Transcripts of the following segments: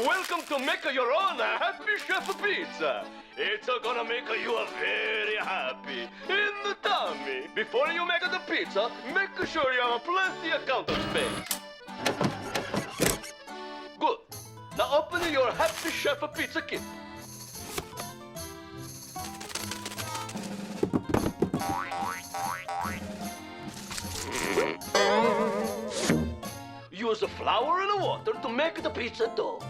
Welcome to make your own Happy Chef Pizza. It's gonna make you very happy in the tummy. Before you make the pizza, make sure you have plenty of counter space. Good. Now open your Happy Chef Pizza kit. Use the flour and the water to make the pizza dough.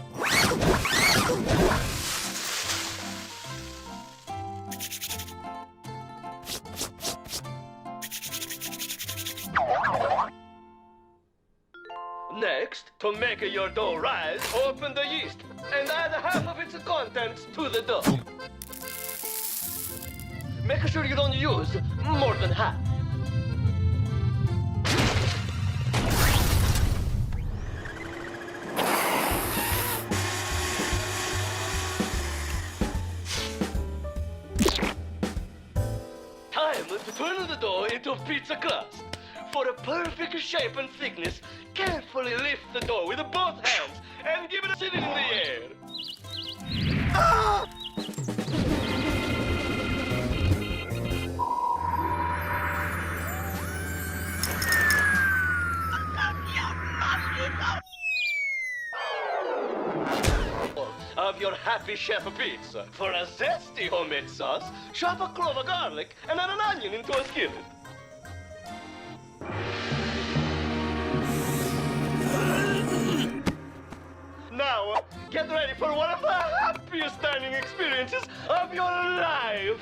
Next, to make your dough rise, open the yeast and add half of its contents to the dough. Make sure you don't use more than half. Time to turn the dough into pizza crust. For a perfect shape and thickness, carefully lift the dough with both hands and give it a sit in the air. Ah! Of your Happy Chef Pizza. For a zesty homemade sauce, chop a clove of garlic and add an onion into a skillet. Now, get ready for one of the happiest dining experiences of your life.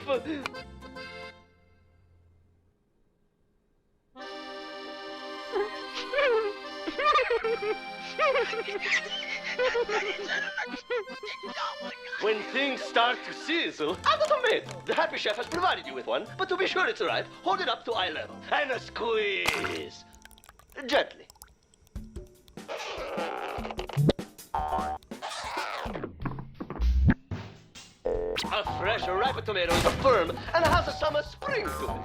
When things start to sizzle, add a tomato. The Happy Chef has provided you with one, but to be sure it's right, hold it up to eye level and a squeeze. Gently. A fresh, ripe tomato is firm and has some spring to it.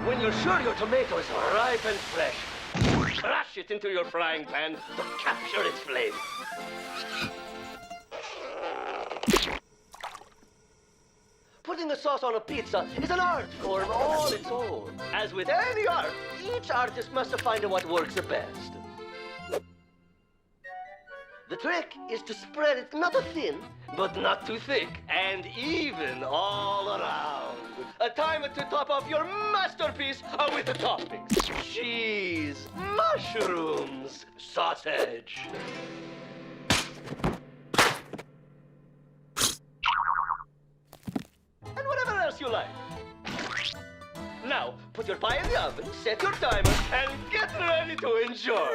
When you're sure your tomato is ripe and fresh, crash it into your frying pan to capture its flavor. Putting a sauce on a pizza is an art form all its own. As with any art, each artist must find what works the best. The trick is to spread it not too thin, but not too thick, and even all around. A time to top off your masterpiece with the toppings. Cheese, mushrooms, sausage. And whatever else you like. Now, put your pie in the oven, set your timer, and get ready to enjoy.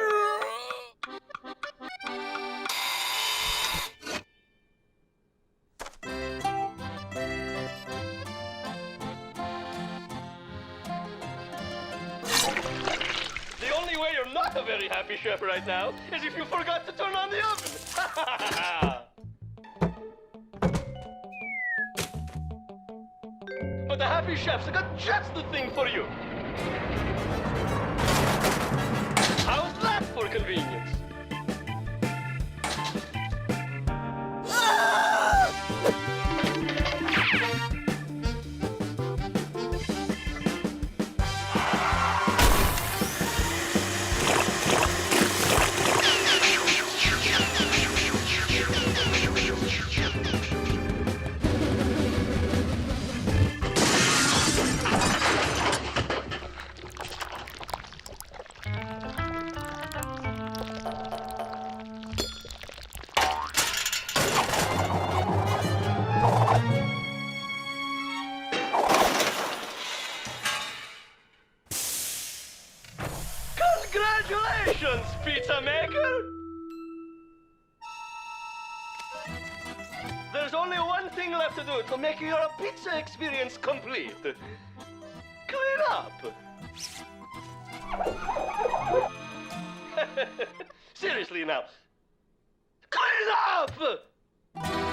The only way you're not a very happy chef right now is if you forgot to turn on the oven. But the happy chefs have got just the thing for you. How's that for convenience? Congratulations, pizza maker! There's only one thing left to do to make your pizza experience complete. Clean up! Seriously now. Clean up!